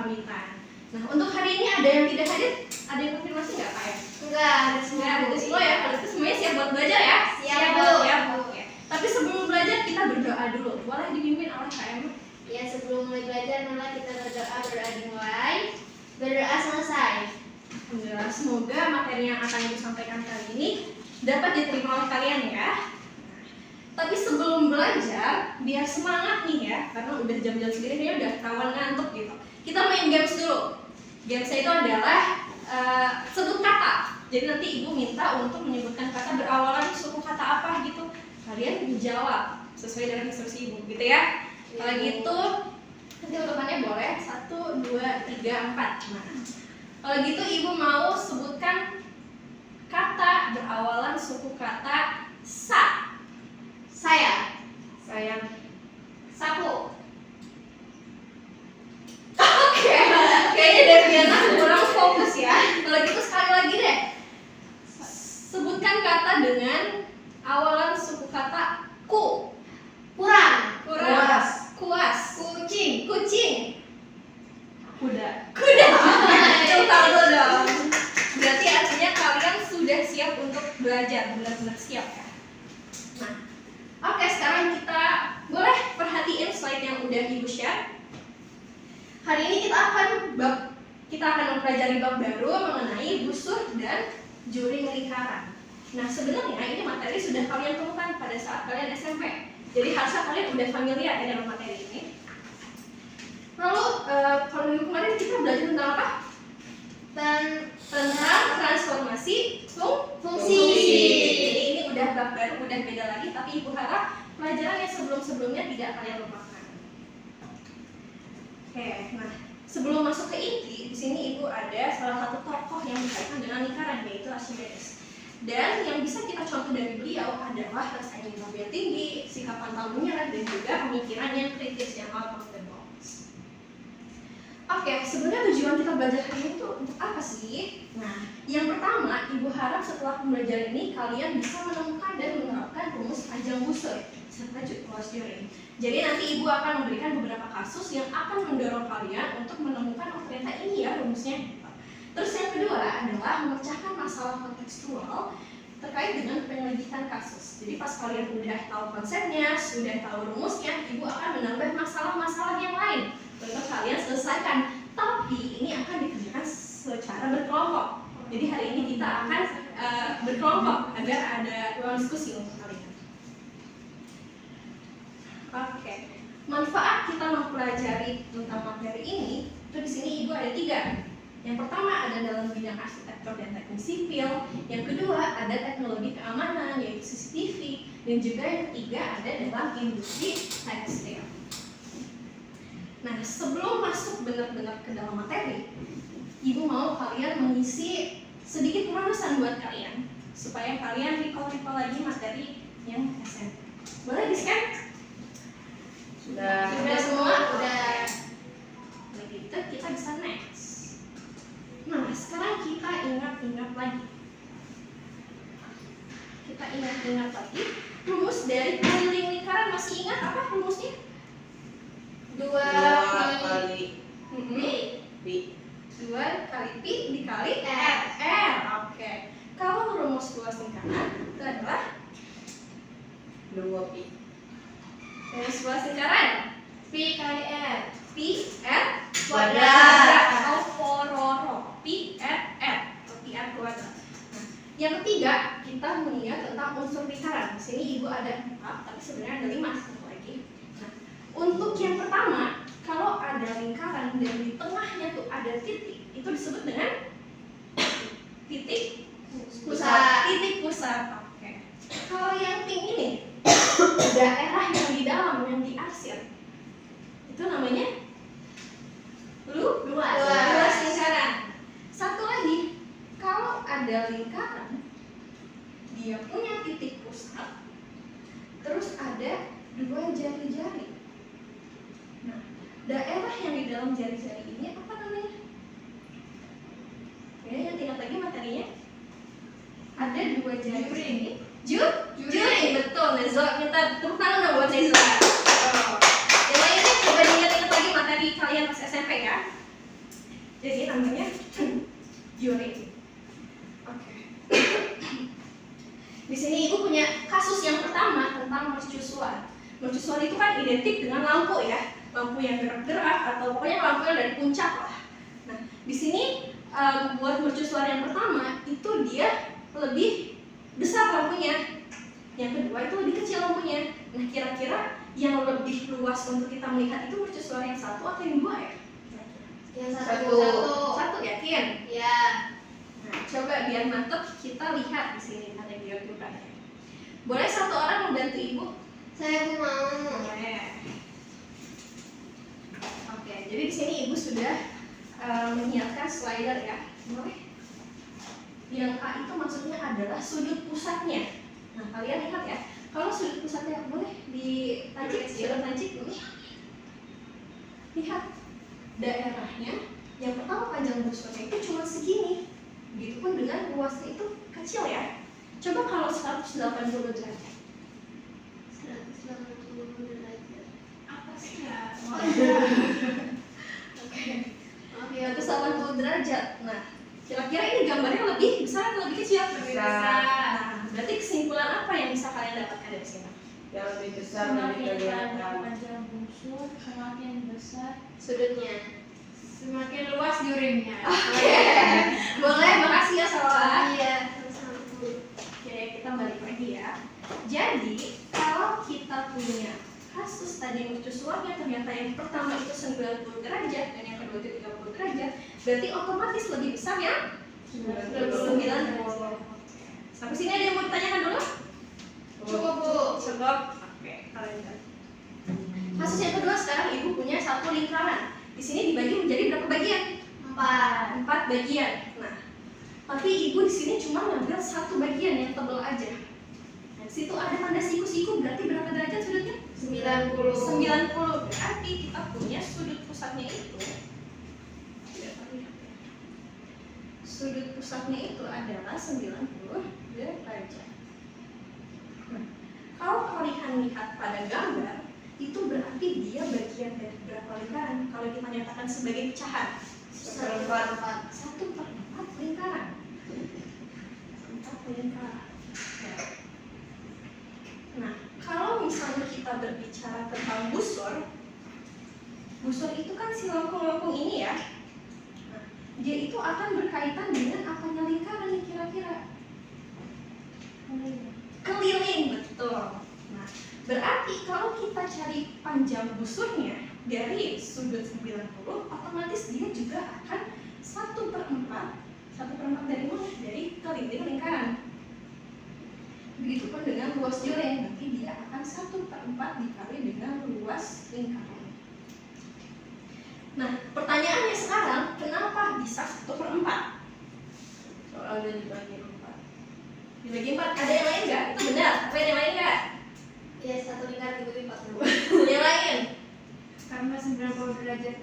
pamitan. Nah, untuk hari ini ada yang tidak hadir? Ada yang konfirmasi nggak Pak ya? Enggak, ada semua. Ada semua ya. Kalau itu semuanya siap buat belajar ya? Siap, Bu. Bu. Ya, Bu. Oke. Tapi sebelum belajar kita berdoa dulu. Boleh dipimpin oleh Kak Emma? Ya, sebelum mulai belajar malah kita berdoa dimulai, berdoa selesai. Alhamdulillah, semoga materi yang akan Ibu sampaikan kali ini dapat diterima oleh kalian ya. Tapi sebelum belajar, biar semangat nih ya, karena udah jam-jam segini kayaknya udah kawan ngantuk gitu. Kita main games dulu. Gamesnya itu adalah sebut kata. Jadi nanti Ibu minta untuk menyebutkan kata berawalan suku kata apa gitu. Kalian menjawab sesuai dengan instruksi Ibu gitu ya. Kalau gitu, nanti urutannya boleh 1, 2, 3, 4. Nah, kalau gitu Ibu mau sebutkan kata berawalan suku kata sa. Saya. Sapu. Oke, kayaknya dari biasa kurang fokus ya. Kalau gitu sekali lagi deh. Sebutkan kata dengan awalan suku kata ku. Kurang. Kuas. Kucing. Kuda. Coba dong. Berarti artinya kalian sudah siap untuk belajar, benar-benar siap ya. Nah, oke, sekarang kita boleh perhatiin slide yang udah Ibu share. Hari ini kita akan mempelajari bab baru mengenai busur dan juring lingkaran. Nah, sebenarnya ini materi sudah kalian temukan pada saat kalian SMP. Jadi harusnya kalian udah familiar ya dengan materi ini. Lalu kalau minggu kemarin kita belajar tentang apa? Tentang transformasi fungsi. Jadi ini udah bab baru, udah beda lagi, tapi Ibu harap pelajaran yang sebelum-sebelumnya tidak kalian lupakan. Oke, nah sebelum masuk ke inti, di sini Ibu ada salah satu tokoh yang berkaitan dengan lingkaran, yaitu Archimedes. Dan yang bisa kita contoh dari beliau adalah rasa ingin tahu yang tinggi, sikap pantang menyerah, dan juga pemikiran yang kritis yang out of the box. Oke, sebenarnya tujuan kita belajar hari ini itu untuk apa sih? Nah, yang pertama, Ibu harap setelah pembelajaran ini kalian bisa menemukan dan menerapkan rumus panjang busur serta close juring. Jadi nanti Ibu akan memberikan beberapa kasus yang akan mendorong kalian untuk menemukan, oh ternyata ini ya rumusnya. Terus yang kedua adalah memecahkan masalah kontekstual terkait dengan penyelidikan kasus. Jadi pas kalian udah tahu konsepnya, sudah tahu rumusnya, Ibu akan menambah masalah-masalah yang lain untuk kalian selesaikan. Tapi ini akan dikerjakan secara berkelompok. Jadi hari ini kita akan berkelompok agar ada ruang diskusi untuk kalian. Oke, manfaat kita mempelajari tentang materi ini itu di sini Ibu ada 3. Yang pertama ada dalam bidang arsitektur dan teknik sipil, yang kedua ada teknologi keamanan yaitu CCTV, dan juga yang ketiga ada dalam industri tekstil. Nah, sebelum masuk benar-benar ke dalam materi, Ibu mau kalian mengisi sedikit pemanasan buat kalian supaya kalian recall lagi materi yang SMP. Boleh di-scan? Sudah Semua? Udah. Begitu kita bisa next. Nah, sekarang kita ingat-ingat lagi. Rumus dari keliling lingkaran, masih ingat apa rumusnya? 2 kali Pi. 2 kali Pi dikali R. Oke. Kalau rumus luas lingkaran itu adalah 2 Pi. rumus luas lingkaran Pi kali R. Pi R Kuadrat. atau pororo. Pi R atau Pi R kuadrat. Nah, yang ketiga kita mengingat tentang unsur lingkaran. Di sini Ibu ada 4, tapi sebenarnya ada 5 satu lagi. Nah, untuk yang pertama, kalau ada lingkaran dan di tengahnya tuh ada titik, itu disebut dengan titik pusat. Oke. Kalau yang pink ini daerah yang di dalam yang diarsir itu namanya luas lingkaran. Satu lagi, kalau ada lingkaran dia punya titik pusat, terus ada 2 jari-jari. Nah, daerah yang di dalam jari-jari ini apa namanya? Ya, yang ingat lagi materinya. Ada 2 jari ini. Juring, betul. Nezo, minta tepuk tangan dong buat Nezo. Yang lainnya coba diingat-ingat lagi materi kalian pas SMP ya. namanya juri. Oke. Di sini ibu punya kasus yang pertama tentang mercusuar. Mercusuar itu kan identik dengan lampu ya, lampu yang gerak-gerak atau pokoknya lampu yang dari puncak lah. Nah, di sini buat mercusuar yang pertama itu dia lebih besar lampunya. Yang kedua itu lebih kecil lampunya. Nah, kira-kira yang lebih luas untuk kita melihat itu mercusuar yang satu atau yang dua ya? Yang Satu. Satu, yakin? Ya. Nah, coba biar mantep kita lihat di sini ada diagramnya. Boleh satu orang membantu ibu? Saya mau. Boleh. Oke, jadi di sini ibu sudah menyiapkan slider ya. Boleh. Yang A itu maksudnya adalah sudut pusatnya. Nah, kalian lihat ya. Kalau sudut pusatnya boleh ditancik, sudut tancik ini. Lihat daerahnya. Yang pertama panjang busurnya itu cuma segini. Begitupun dengan luasnya itu kecil ya. Coba kalau 180 derajat. 180 derajat. Apa sih ya? Oke. Oke, 180 derajat. Nah, kira-kira ini gambarnya lebih besar atau lebih kecil? Lebih besar. Nah, berarti kesimpulan apa yang bisa kalian dapatkan dari sini? Yang lebih besar lebih kelihatan. panjang busur, semakin besar Sudutnya. semakin luas juringnya. Oke. Boleh, makasih ya Salwa. Iya. Oke, kita balik lagi ya. Jadi, kalau kita punya kasus tadi mercusuarnya ternyata yang pertama itu 90 derajat dan yang kedua itu 30 derajat, berarti otomatis lebih besar ya? 9 derajat. Sampai sini ada yang mau ditanyakan dulu? Cukup, Bu. Cukup. Oke, kalian lihat. Kasus yang kedua sekarang ibu punya satu lingkaran. Di sini dibagi menjadi berapa bagian? 4. 4 bagian. Nah, tapi ibu di sini cuma ngambil satu bagian yang tebal aja. Nah, di situ ada tanda siku-siku, berarti berapa derajat sudutnya? 90. 90. Berarti kita punya sudut pusatnya itu. Sudut pusatnya itu adalah 90 derajat. Nah, kalau kalian lihat pada gambar, itu berarti dia bagian dari berapa lingkaran? Kalau kita nyatakan sebagai pecahan, 1/4 lingkaran. 4 lingkaran. Nah, kalau misalnya kita berbicara tentang busur, busur itu kan si lengkung-lengkung ini ya. Nah, dia itu akan berkaitan dengan apanya lingkaran nih kira-kira? Keliling, betul. Nah, berarti kalau kita cari panjang busurnya dari sudut 90, otomatis dia juga akan 1/4. 1/4 dari mana? Dari keliling lingkaran. Begitupun dengan luas juring, nanti dia akan 1/4 dikali dengan luas lingkaran. Nah, pertanyaannya sekarang, kenapa bisa 1/4? Soalnya dibagi 4. Dibagi 4, ada yang lain nggak? Itu benar, apa yang lain nggak? Ya, satu lingkaran dibagi 40. Yang lain? Karena 90 derajat.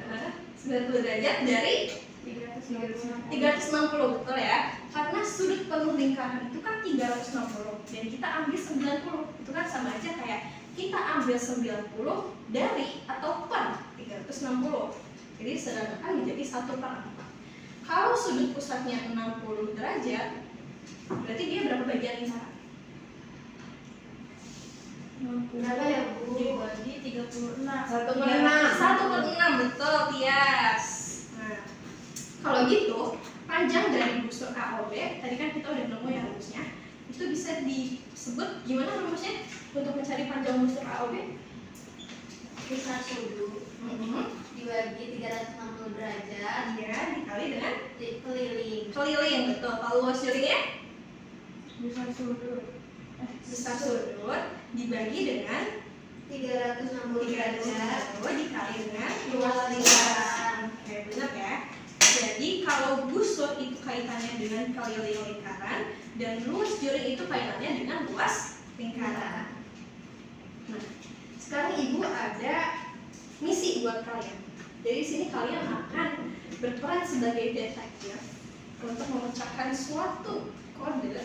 90 derajat dari 360, betul ya? Karena sudut penuh lingkaran itu kan 360 dan kita ambil 90, itu kan sama aja kayak kita ambil 90 dari atau per 360. Jadi sedangkan menjadi 1/4. Kalau sudut pusatnya 60 derajat, berarti dia berapa bagian lingkaran? Berapa ya, Bu? Dibagi 36. 1/6. 1/6, betul, Tias. Nah, kalau gitu panjang dari busur AOB, tadi kan kita udah nemu ya rumusnya. Itu bisa disebut gimana rumusnya untuk mencari panjang busur AOB? Besar sudut dibagi 360 derajat Ya, dikali dengan keliling. keliling, betul. Kalau luas juringnya? Besar sudut Besar sudut dibagi dengan 360 derajat 360 dikali dengan luas lingkaran. Oke, benar ya. Jadi kalau busur itu kaitannya dengan keliling lingkaran dan luas juring itu kaitannya dengan luas lingkaran. Nah, sekarang ibu ada misi buat kalian. Jadi di sini kalian akan berperan sebagai detektif untuk memecahkan suatu kode.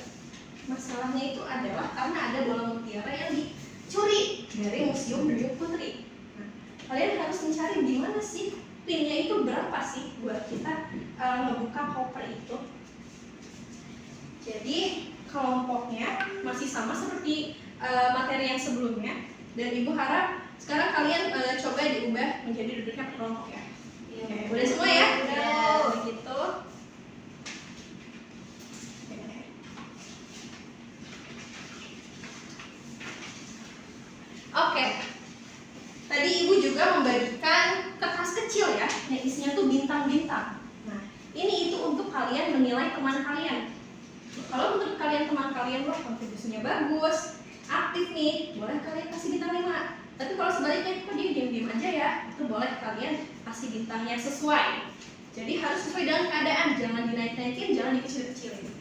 Masalahnya itu adalah karena ada bola mutiara yang dicuri dari Museum Duyung Putri. Nah, kalian harus mencari di mana sih pinnya itu berapa sih buat kita ngebuka koper itu. Jadi kelompoknya masih sama seperti materi yang sebelumnya, dan ibu harap sekarang kalian coba diubah menjadi duduknya per kelompok ya. Oke, udah semua ya? Udah. Begitu. Oke. Tadi ibu juga membagikan kertas kecil ya, yang isinya tuh bintang-bintang. Nah, ini itu untuk kalian menilai teman kalian. Kalau menurut kalian teman kalian wah kontribusinya bagus, aktif nih, boleh kalian kasih bintang 5. Tapi kalau sebaliknya kok dia diam-diam aja ya, itu boleh kalian kasih bintangnya sesuai. Jadi harus sesuai dengan keadaan, jangan dinaik-naikin, jangan dikecil-kecilin.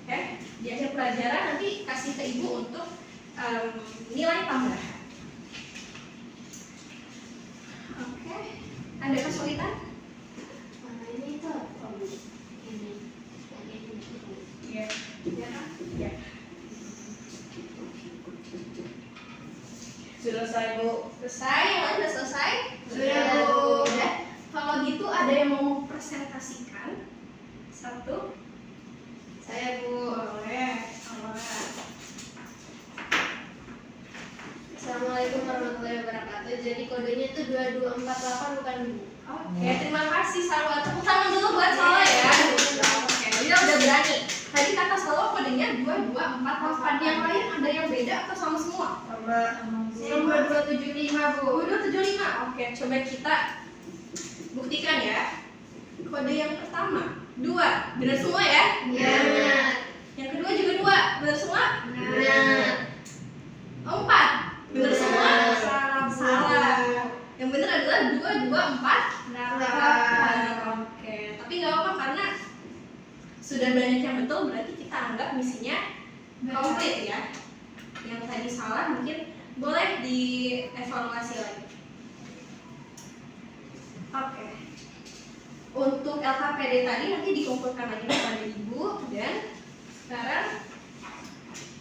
Oke? Di akhir pelajaran nanti kasih ke ibu untuk nilai tambahan. Oke, ada kesulitan? Mana ini tuh? Ini. Iya. Iya kan? Iya. Selesai Bu. Selesai, yang lain udah selesai? Sudah, Bu. Udah. Kalau gitu ada yang mau presentasikan? Satu. Saya Bu. Boleh. Awalnya. Assalamualaikum warahmatullahi wabarakatuh. Jadi kodenya tuh 2248 bukan Bu. Oke, terima kasih Salwa. Tepuk tangan dulu buat Salwa ya. Oke, dia udah berani. Tadi kata Salwa kodenya 2248. Yang lain ada yang beda atau sama semua? Sama. Nomor 275 Bu. 2275. Oke, coba kita buktikan ya. Kode yang pertama 2, benar semua ya? Benar. Yang kedua juga 2, benar semua? Benar. 4, benar semua? Salah, Bu. Salah. Yang benar adalah 2248. Benar. Oke, tapi nggak apa-apa karena sudah banyak yang betul, berarti kita anggap misinya komplit ya. Yang tadi salah mungkin boleh dievaluasi lagi. Oke. Untuk LKPD tadi nanti dikumpulkan lagi kepada ibu, dan sekarang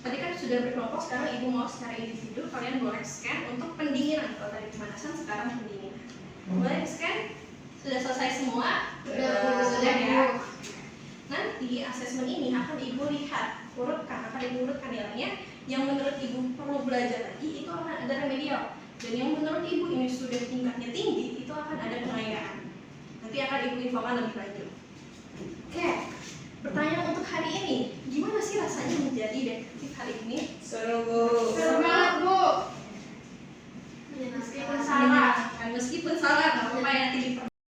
tadi kan sudah berkelompok, sekarang ibu mau secara individu, kalian boleh scan untuk pendinginan. Kalau tadi pemanasan, sekarang pendinginan. Boleh scan? Sudah selesai semua? Sudah ya. Nanti asesmen ini akan ibu lihat, akan ibu urutkan nilainya. Yang menurut ibu perlu belajar lagi itu akan ada remedial, dan yang menurut ibu ini sudah tingkatnya tinggi itu akan ada pengayaan. Nanti akan ibu infokan lebih lanjut. Oke, pertanyaan untuk hari ini, gimana sih rasanya menjadi detektif hari ini? Seru Bu.